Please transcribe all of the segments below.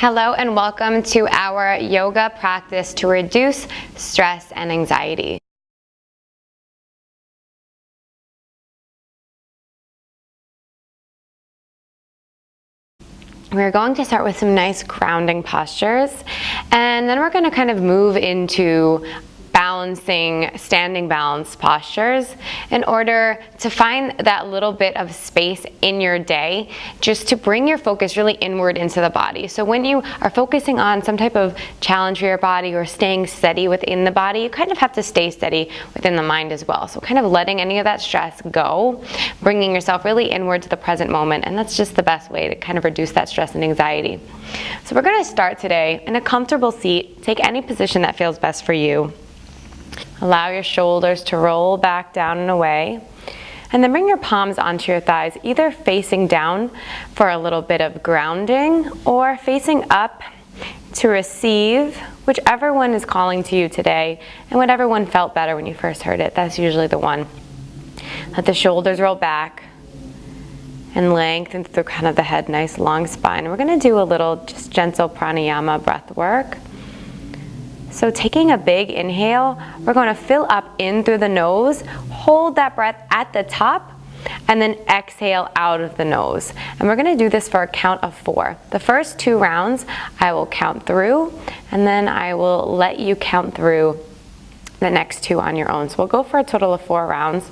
Hello and welcome to our yoga practice to reduce stress and anxiety. We're going to start with some nice grounding postures, and then we're going to kind of move into standing balance postures in order to find that little bit of space in your day just to bring your focus really inward into the body. So when you are focusing on some type of challenge for your body or staying steady within the body, you kind of have to stay steady within the mind as well. So kind of letting any of that stress go, bringing yourself really inward to the present moment, and that's just the best way to kind of reduce that stress and anxiety. So we're going to start today in a comfortable seat. Take any position that feels best for you. Allow your shoulders to roll back down and away. And then bring your palms onto your thighs, either facing down for a little bit of grounding or facing up to receive whichever one is calling to you today and whatever one felt better when you first heard it. That's usually the one. Let the shoulders roll back and lengthen through kind of the head, nice long spine. We're going to do a little just gentle pranayama breath work. So taking a big inhale, we're going to fill up in through the nose, hold that breath at the top, and then exhale out of the nose. And we're going to do this for a count of 4. The first 2 rounds, I will count through, and then I will let you count through the next 2 on your own. So we'll go for a total of 4 rounds.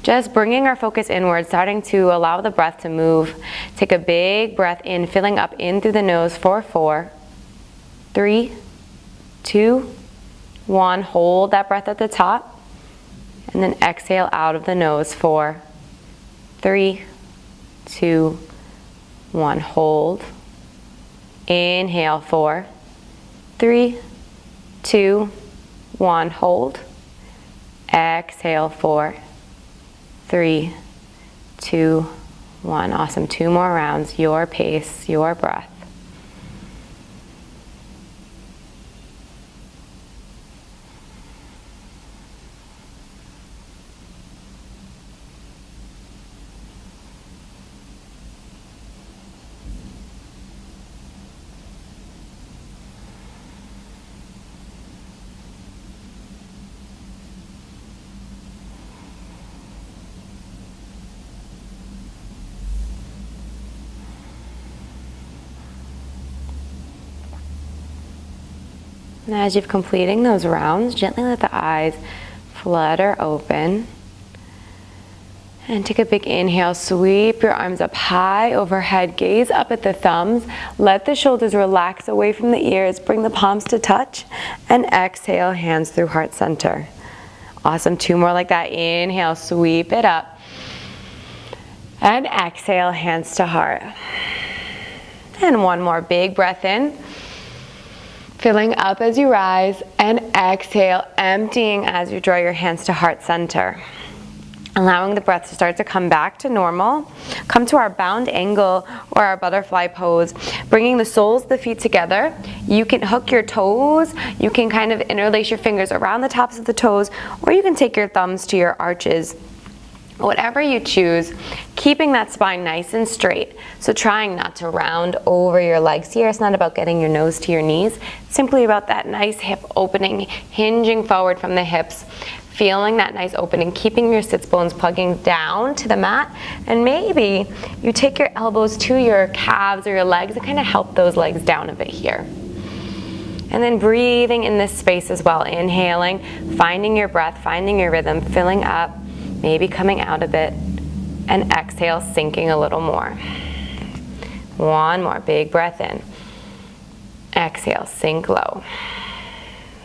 Just bringing our focus inward, starting to allow the breath to move. Take a big breath in, filling up in through the nose for 4, 3, 2, 1, hold that breath at the top, and then exhale out of the nose for 3, 2, 1, hold. Inhale 4, 3, 2, 1, hold. Exhale 4, 3, 2, 1. Awesome. 2 more rounds, your pace, your breath. And as you're completing those rounds, gently let the eyes flutter open. And take a big inhale, sweep your arms up high overhead, gaze up at the thumbs, let the shoulders relax away from the ears, bring the palms to touch, and exhale, hands through heart center. Awesome, 2 more like that. Inhale, sweep it up, and exhale, hands to heart. And 1 more big breath in. Filling up as you rise, and exhale, emptying as you draw your hands to heart center. Allowing the breath to start to come back to normal. Come to our bound angle or our butterfly pose, bringing the soles of the feet together. You can hook your toes, you can kind of interlace your fingers around the tops of the toes, or you can take your thumbs to your arches. Whatever you choose, keeping that spine nice and straight. So trying not to round over your legs here. It's not about getting your nose to your knees. It's simply about that nice hip opening, hinging forward from the hips, feeling that nice opening, keeping your sits bones plugging down to the mat. And maybe you take your elbows to your calves or your legs and kind of help those legs down a bit here. And then breathing in this space as well. Inhaling, finding your breath, finding your rhythm, filling up, maybe coming out a bit, and exhale, sinking a little more. 1 more big breath in. Exhale, sink low.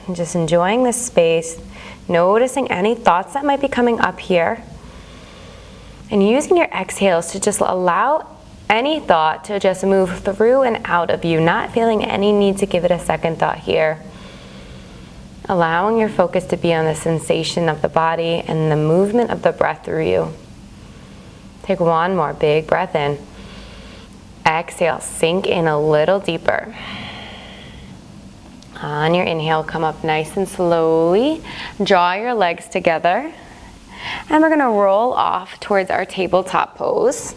And just enjoying this space, noticing any thoughts that might be coming up here, and using your exhales to just allow any thought to just move through and out of you, not feeling any need to give it a second thought here. Allowing your focus to be on the sensation of the body and the movement of the breath through you. Take 1 more big breath in. Exhale, sink in a little deeper. On your inhale, come up nice and slowly. Draw your legs together. And we're going to roll off towards our tabletop pose.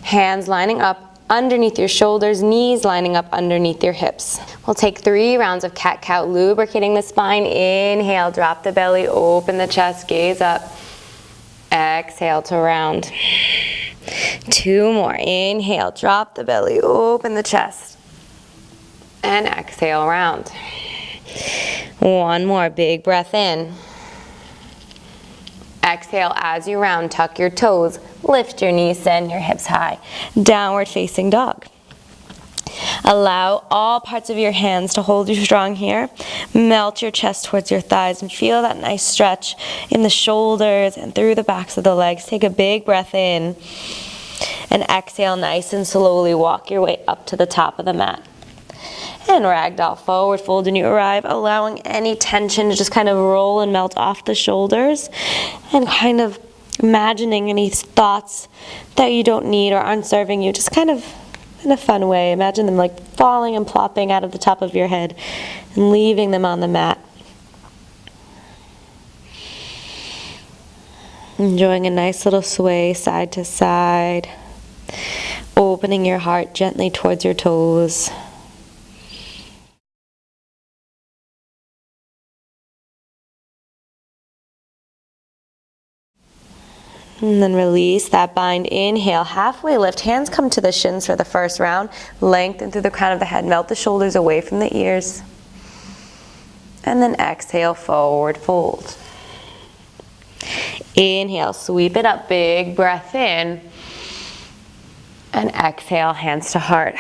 Hands lining up underneath your shoulders, knees lining up underneath your hips. We'll take 3 rounds of cat-cow, lubricating the spine. Inhale, drop the belly, open the chest, gaze up. Exhale to round. 2 more. Inhale, drop the belly, open the chest. And exhale, round. 1 more, big breath in. Exhale as you round, tuck your toes, lift your knees, send your hips high. Downward facing dog. Allow all parts of your hands to hold you strong here. Melt your chest towards your thighs and feel that nice stretch in the shoulders and through the backs of the legs. Take a big breath in and exhale nice and slowly. Walk your way up to the top of the mat. And ragdoll forward fold when you arrive, allowing any tension to just kind of roll and melt off the shoulders, and kind of imagining any thoughts that you don't need or aren't serving you, just kind of in a fun way. Imagine them like falling and plopping out of the top of your head and leaving them on the mat. Enjoying a nice little sway side to side, opening your heart gently towards your toes. And then release that bind. Inhale, halfway lift. Hands come to the shins for the first round. Lengthen through the crown of the head. Melt the shoulders away from the ears. And then exhale, forward fold. Inhale, sweep it up. Big breath in. And exhale, hands to heart.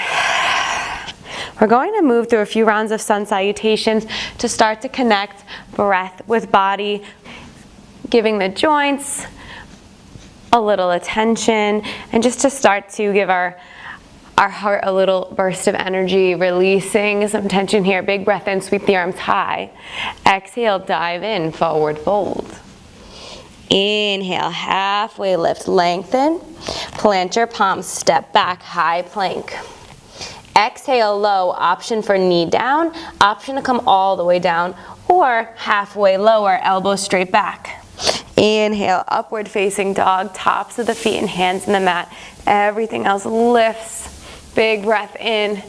We're going to move through a few rounds of sun salutations to start to connect breath with body, giving the joints a little attention, and just to start to give our heart a little burst of energy, releasing some tension here. Big breath in, sweep the arms high. Exhale, dive in, forward fold. Inhale, halfway lift, lengthen. Plant your palms, step back, high plank. Exhale, low, option for knee down, option to come all the way down, or halfway lower, elbows straight back. Inhale, upward facing dog, tops of the feet and hands in the mat. Everything else lifts. Big breath in.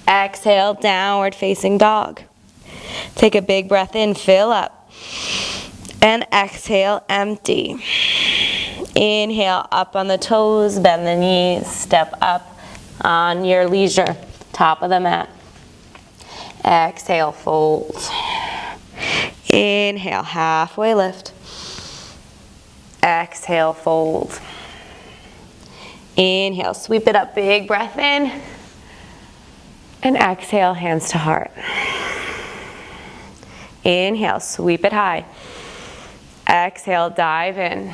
Exhale, downward facing dog. Take a big breath in, fill up. And exhale, empty. Inhale, up on the toes, bend the knees, step up on your leisure, top of the mat. Exhale, fold. Inhale, halfway lift. Exhale, fold. Inhale, sweep it up, big breath in. And exhale, hands to heart. Inhale, sweep it high. Exhale, dive in.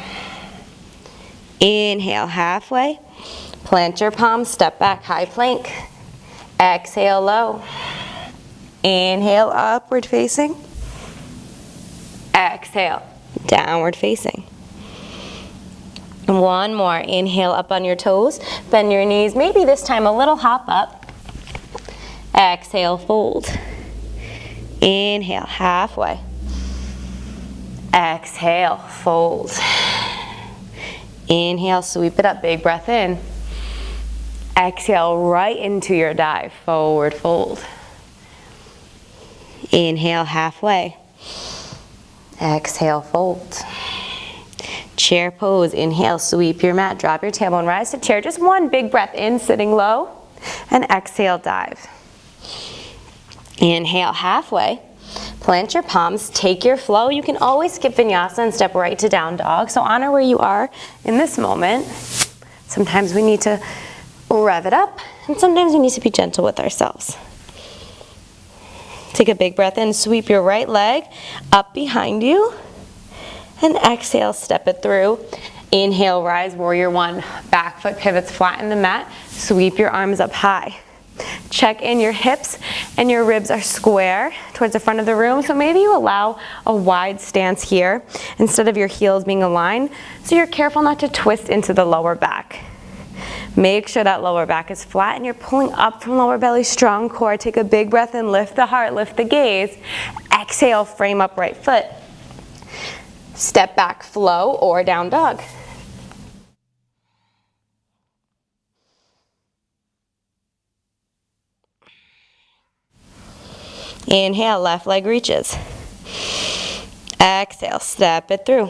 Inhale, halfway. Plant your palms, step back, high plank. Exhale, low. Inhale, upward facing. Exhale, downward facing. One more. Inhale, up on your toes. Bend your knees. Maybe this time a little hop up. Exhale, fold. Inhale, halfway. Exhale, fold. Inhale, sweep it up. Big breath in. Exhale, right into your dive. Forward fold. Inhale, halfway. Exhale, fold. Chair pose. Inhale, sweep your mat, drop your tailbone, rise to chair. Just one big breath in, sitting low, and exhale, dive. Inhale, halfway. Plant your palms, take your flow. You can always skip vinyasa and step right to down dog. So honor where you are in this moment. Sometimes we need to rev it up, and sometimes we need to be gentle with ourselves. Take a big breath in, sweep your right leg up behind you. And exhale, step it through. Inhale, rise, warrior one. Back foot pivots flat in the mat. Sweep your arms up high. Check in your hips and your ribs are square towards the front of the room. So maybe you allow a wide stance here instead of your heels being aligned. So you're careful not to twist into the lower back. Make sure that lower back is flat and you're pulling up from lower belly, strong core. Take a big breath in, lift the heart, lift the gaze. Exhale, frame up right foot. Step back, flow, or down dog. Inhale, left leg reaches. Exhale, step it through.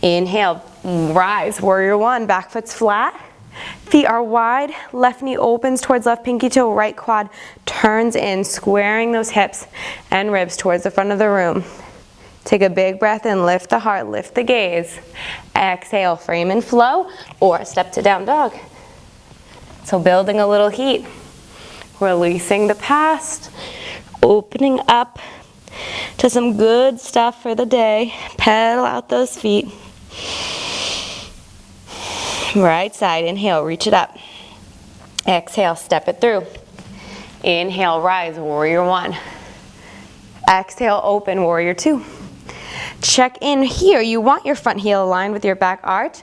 Inhale, rise, warrior one, back foot's flat. Feet are wide, left knee opens towards left pinky toe, right quad turns in, squaring those hips and ribs towards the front of the room. Take a big breath in, lift the heart, lift the gaze. Exhale, frame and flow, or step to down dog. So building a little heat, releasing the past, opening up to some good stuff for the day. Pedal out those feet. Right side, inhale, reach it up. Exhale, step it through. Inhale, rise, warrior one. Exhale, open, warrior two. Check in here. You want your front heel aligned with your back arch.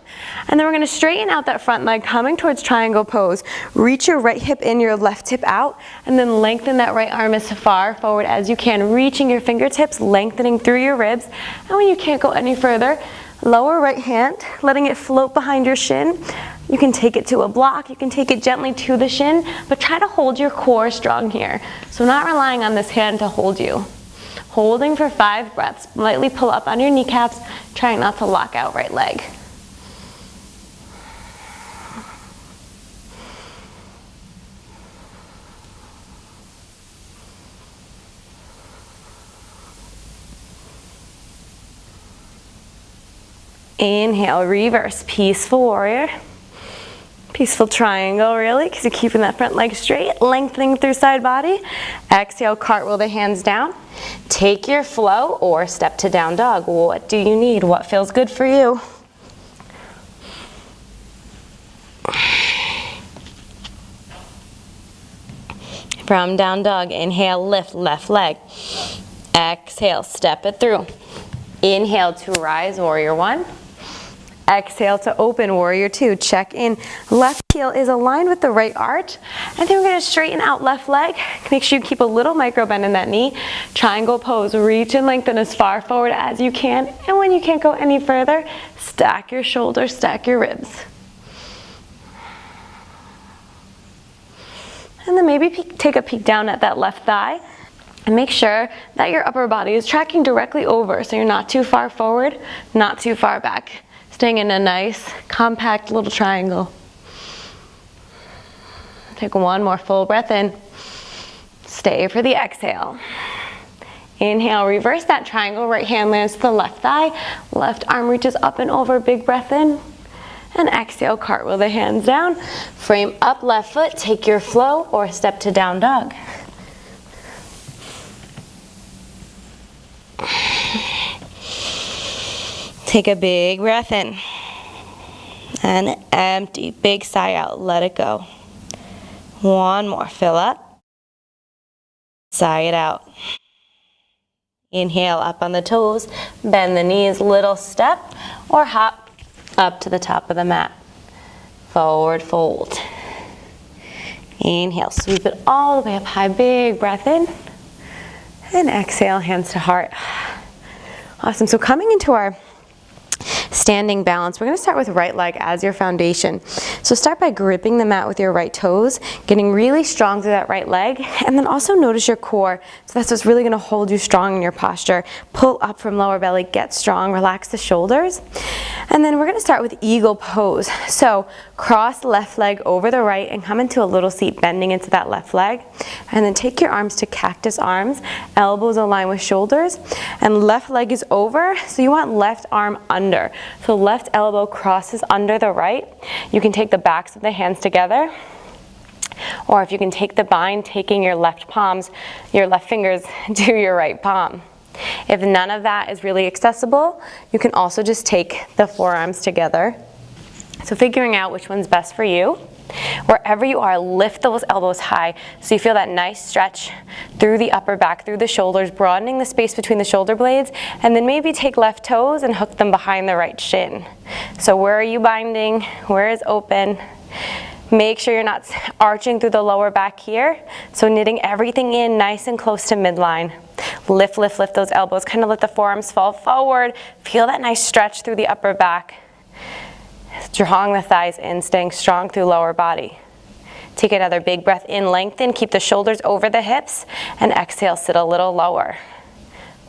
And then we're going to straighten out that front leg, coming towards triangle pose. Reach your right hip in, your left hip out, and then lengthen that right arm as far forward as you can, reaching your fingertips, lengthening through your ribs. And when you can't go any further, lower right hand, letting it float behind your shin. You can take it to a block, you can take it gently to the shin, but try to hold your core strong here. So not relying on this hand to hold you. Holding for 5 breaths. Lightly pull up on your kneecaps, trying not to lock out right leg. Inhale, reverse, peaceful warrior. Peaceful triangle, really, because you're keeping that front leg straight, lengthening through side body. Exhale, cartwheel the hands down. Take your flow or step to down dog. What do you need? What feels good for you? From down dog, inhale, lift left leg. Exhale, step it through. Inhale to rise, warrior one. Exhale to open, warrior two. Check in. Left heel is aligned with the right arch. And then we're going to straighten out left leg. Make sure you keep a little micro bend in that knee. Triangle pose. Reach and lengthen as far forward as you can. And when you can't go any further, stack your shoulders, stack your ribs. And then maybe take a peek down at that left thigh. And make sure that your upper body is tracking directly over. So you're not too far forward, not too far back. Staying in a nice, compact little triangle. Take one more full breath in. Stay for the exhale. Inhale, reverse that triangle. Right hand lands to the left thigh. Left arm reaches up and over. Big breath in. And exhale, cartwheel the hands down. Frame up left foot. Take your flow or step to down dog. Take a big breath in and empty, big sigh out, let it go. One more, fill up, sigh it out. Inhale, up on the toes, bend the knees, little step, or hop up to the top of the mat. Forward fold. Inhale, sweep it all the way up high, big breath in, and exhale, hands to heart. Awesome, so coming into our standing balance, we're going to start with right leg as your foundation. So start by gripping the mat with your right toes, getting really strong through that right leg, and then also notice your core. So that's what's really going to hold you strong in your posture. Pull up from lower belly, get strong, relax the shoulders. And then we're going to start with eagle pose. So cross left leg over the right and come into a little seat, bending into that left leg. And then take your arms to cactus arms, elbows align with shoulders, and left leg is over, so you want left arm under. So left elbow crosses under the right. You can take the backs of the hands together, or if you can take the bind, taking your left palms, your left fingers to your right palm. If none of that is really accessible, you can also just take the forearms together. So figuring out which one's best for you. Wherever you are, lift those elbows high so you feel that nice stretch through the upper back, through the shoulders, broadening the space between the shoulder blades, and then maybe take left toes and hook them behind the right shin. So where are you binding? Where is open? Make sure you're not arching through the lower back here. So knitting everything in nice and close to midline. Lift, lift, lift those elbows. Kind of let the forearms fall forward. Feel that nice stretch through the upper back. Drawing the thighs in, staying strong through lower body. Take another big breath in, lengthen, keep the shoulders over the hips, and exhale, sit a little lower.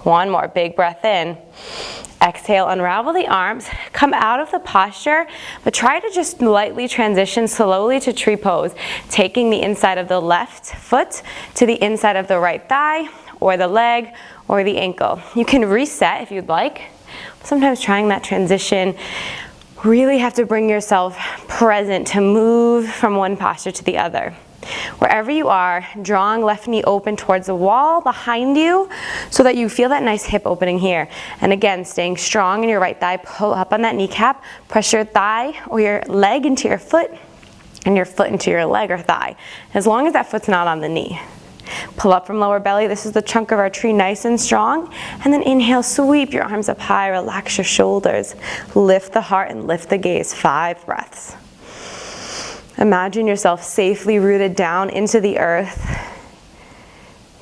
One more, big breath in. Exhale, unravel the arms, come out of the posture, but try to just lightly transition slowly to tree pose, taking the inside of the left foot to the inside of the right thigh, or the leg, or the ankle. You can reset if you'd like. Sometimes trying that transition, really have to bring yourself present to move from one posture to the other. Wherever you are, drawing left knee open towards the wall behind you so that you feel that nice hip opening here. And again, staying strong in your right thigh, pull up on that kneecap, press your thigh or your leg into your foot and your foot into your leg or thigh, as long as that foot's not on the knee. Pull up from lower belly. This is the trunk of our tree, nice and strong. And then inhale, sweep your arms up high, relax your shoulders. Lift the heart and lift the gaze, 5 breaths. Imagine yourself safely rooted down into the earth,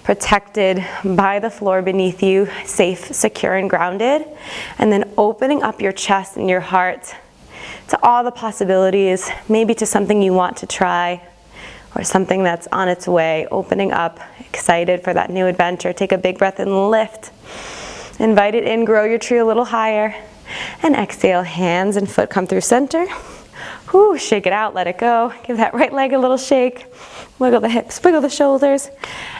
protected by the floor beneath you, safe, secure, and grounded. And then opening up your chest and your heart to all the possibilities, maybe to something you want to try or something that's on its way. Opening up, excited for that new adventure. Take a big breath and lift. Invite it in, grow your tree a little higher. And exhale, hands and foot come through center. Whew, shake it out, let it go. Give that right leg a little shake. Wiggle the hips, wiggle the shoulders.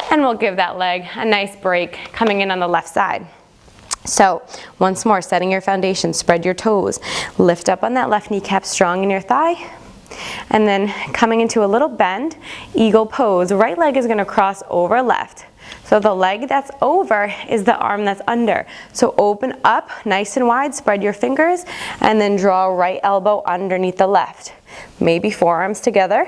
And we'll give that leg a nice break coming in on the left side. So once more, setting your foundation, spread your toes. Lift up on that left kneecap, strong in your thigh. And then coming into a little bend, eagle pose. Right leg is gonna cross over left. So the leg that's over is the arm that's under. So open up nice and wide, spread your fingers, and then draw right elbow underneath the left. Maybe forearms together,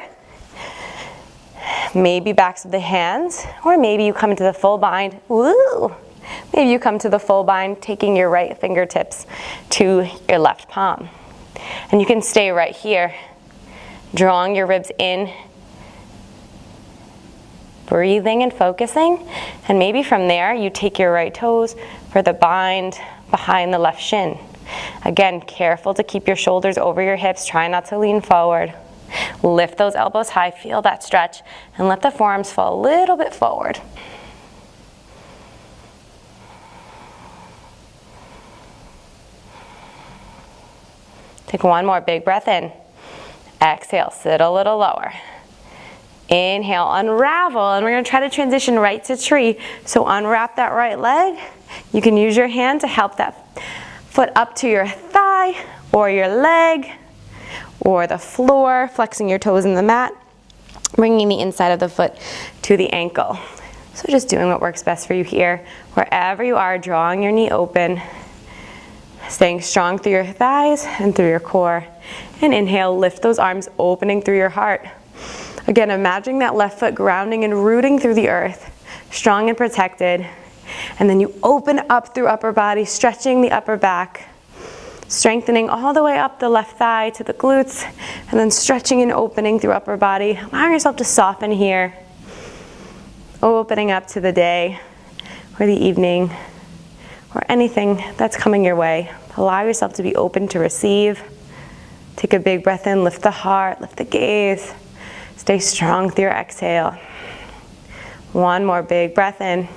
maybe backs of the hands, or maybe you come into the full bind. Woo! Maybe you come to the full bind, taking your right fingertips to your left palm. And you can stay right here, drawing your ribs in, breathing and focusing, and maybe from there you take your right toes for the bind behind the left shin. Again, careful to keep your shoulders over your hips, try not to lean forward. Lift those elbows high, feel that stretch, and let the forearms fall a little bit forward. Take one more big breath in. Exhale, sit a little lower. Inhale, unravel, and we're gonna try to transition right to tree. So unwrap that right leg. You can use your hand to help that foot up to your thigh or your leg or the floor, flexing your toes in the mat, bringing the inside of the foot to the ankle. So just doing what works best for you here. Wherever you are, drawing your knee open, staying strong through your thighs and through your core. And inhale, lift those arms, opening through your heart. Again, imagining that left foot grounding and rooting through the earth, strong and protected. And then you open up through upper body, stretching the upper back, strengthening all the way up the left thigh to the glutes, and then stretching and opening through upper body, allowing yourself to soften here, opening up to the day or the evening or anything that's coming your way. Allow yourself to be open to receive. Take a big breath in, lift the heart, lift the gaze. Stay strong through your exhale. One more big breath in.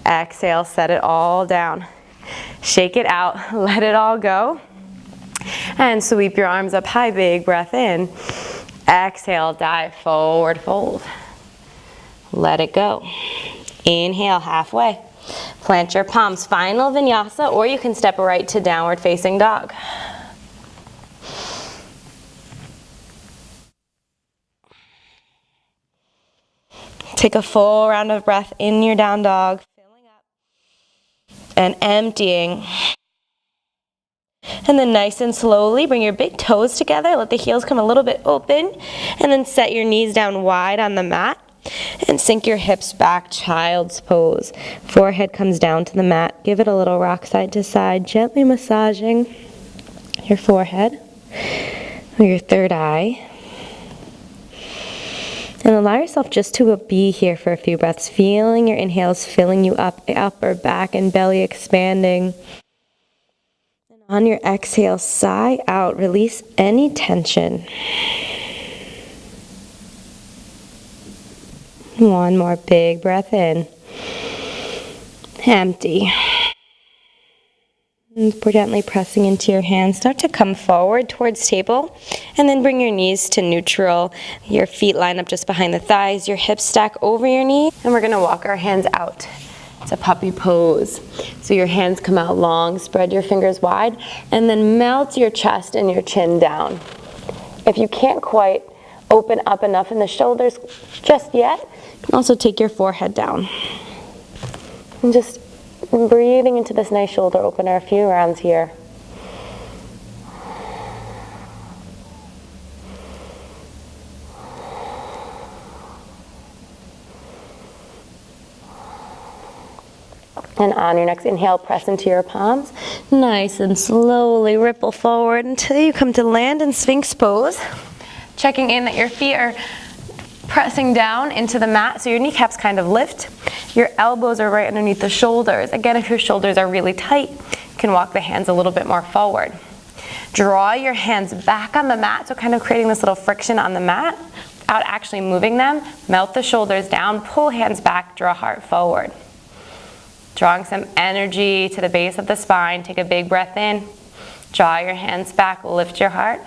Exhale, set it all down. Shake it out, let it all go. And sweep your arms up high, big breath in. Exhale, dive forward fold. Let it go. Inhale, halfway. Plant your palms, final vinyasa, or you can step right to downward facing dog. Take a full round of breath in your down dog, filling up and emptying. And then nice and slowly bring your big toes together, let the heels come a little bit open, and then set your knees down wide on the mat and sink your hips back, child's pose. Forehead comes down to the mat. Give it a little rock side to side, gently massaging your forehead or your third eye. And allow yourself just to be here for a few breaths, feeling your inhales filling you up, upper back and belly expanding. And on your exhale, sigh out, release any tension. One more big breath in. Empty. And gently pressing into your hands. Start to come forward towards table, and then bring your knees to neutral. Your feet line up just behind the thighs. Your hips stack over your knee. And we're gonna walk our hands out. It's a puppy pose. So your hands come out long, spread your fingers wide, and then melt your chest and your chin down. If you can't quite open up enough in the shoulders just yet, you can also take your forehead down. And just breathing into this nice shoulder opener a few rounds here. And on your next inhale, press into your palms. Nice and slowly ripple forward until you come to land in Sphinx pose. Checking in that your feet are pressing down into the mat so your kneecaps kind of lift. Your elbows are right underneath the shoulders. Again, if your shoulders are really tight, you can walk the hands a little bit more forward. Draw your hands back on the mat, so kind of creating this little friction on the mat without actually moving them. Melt the shoulders down, pull hands back, draw heart forward. Drawing some energy to the base of the spine. Take a big breath in. Draw your hands back, lift your heart.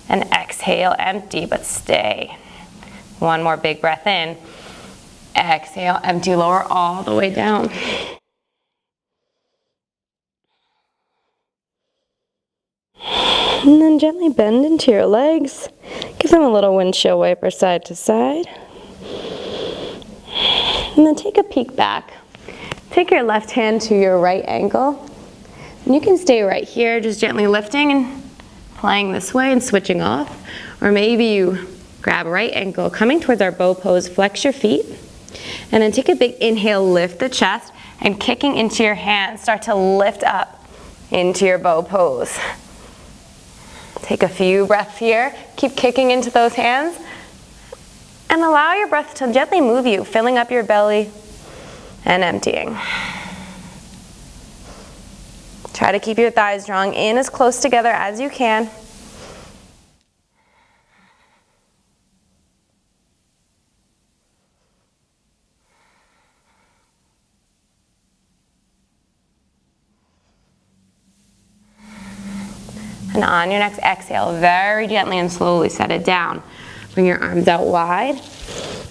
And exhale, empty, but stay. One more big breath in. Exhale, empty, lower all the way down. And then gently bend into your legs. Give them a little windshield wiper side to side. And then take a peek back. Take your left hand to your right ankle. And you can stay right here, just gently lifting and playing this way and switching off. Or maybe you grab right ankle, coming towards our bow pose, flex your feet. And then take a big inhale, lift the chest, and kicking into your hands, start to lift up into your bow pose. Take a few breaths here. Keep kicking into those hands. And allow your breath to gently move you, filling up your belly and emptying. Try to keep your thighs drawing in as close together as you can. And on your next exhale, very gently and slowly set it down. Bring your arms out wide.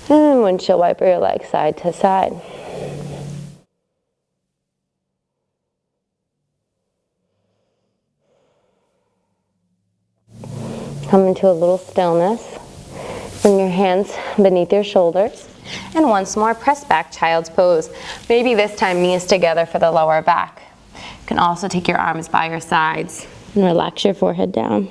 And windshield wiper your legs side to side. Come into a little stillness. Bring your hands beneath your shoulders. And once more, press back, child's pose. Maybe this time knees together for the lower back. You can also take your arms by your sides and relax your forehead down.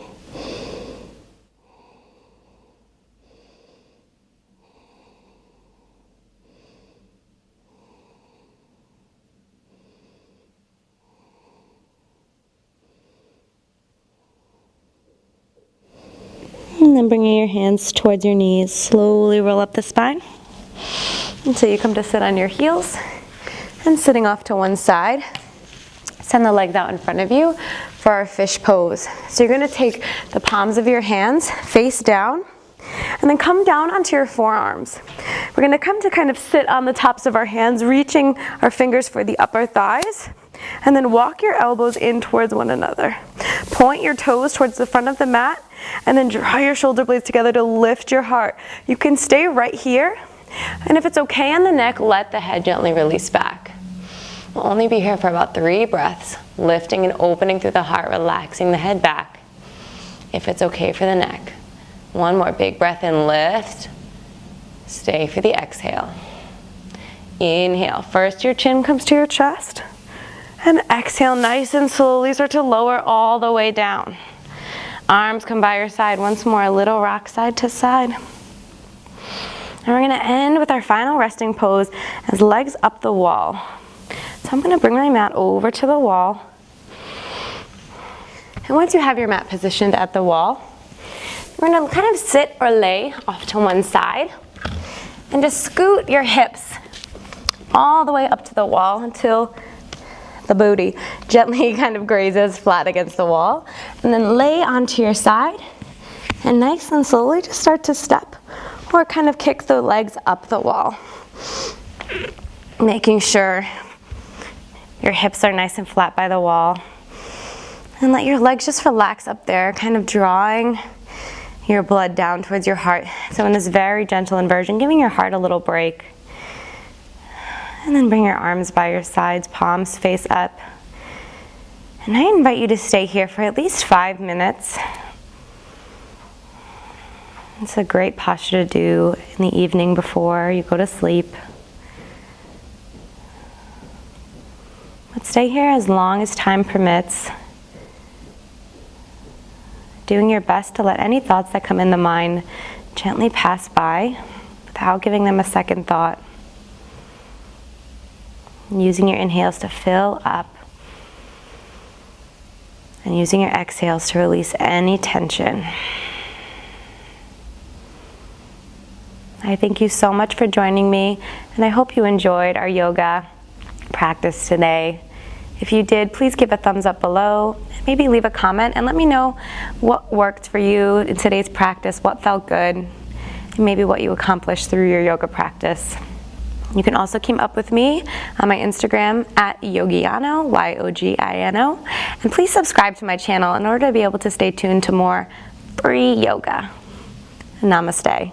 And then bringing your hands towards your knees, slowly roll up the spine until you come to sit on your heels and sitting off to one side. Send the legs out in front of you for our fish pose. So you're going to take the palms of your hands face down and then come down onto your forearms. We're going to come to kind of sit on the tops of our hands, reaching our fingers for the upper thighs. And then walk your elbows in towards one another. Point your toes towards the front of the mat and then draw your shoulder blades together to lift your heart. You can stay right here, and if it's okay on the neck, let the head gently release back. We'll only be here for about 3 breaths, lifting and opening through the heart, relaxing the head back. If it's okay for the neck. One more big breath in, lift. Stay for the exhale. Inhale, first your chin comes to your chest. And exhale, nice and slowly start to lower all the way down. Arms come by your side. Once more, a little rock side to side. And we're going to end with our final resting pose as legs up the wall. So I'm going to bring my mat over to the wall. And once you have your mat positioned at the wall, we're going to kind of sit or lay off to one side and just scoot your hips all the way up to the wall until the booty gently kind of grazes flat against the wall. And then lay onto your side and nice and slowly just start to step or kind of kick the legs up the wall. Making sure your hips are nice and flat by the wall. And let your legs just relax up there, kind of drawing your blood down towards your heart. So in this very gentle inversion, giving your heart a little break. And then bring your arms by your sides, palms face up. And I invite you to stay here for at least 5 minutes. It's a great posture to do in the evening before you go to sleep. But stay here as long as time permits. Doing your best to let any thoughts that come in the mind gently pass by without giving them a second thought. And using your inhales to fill up. And using your exhales to release any tension. I thank you so much for joining me, and I hope you enjoyed our yoga practice today. If you did, please give a thumbs up below, maybe leave a comment, and let me know what worked for you in today's practice, what felt good, and maybe what you accomplished through your yoga practice. You can also keep up with me on my Instagram at Yogiano, Yogino, and please subscribe to my channel in order to be able to stay tuned to more free yoga. Namaste.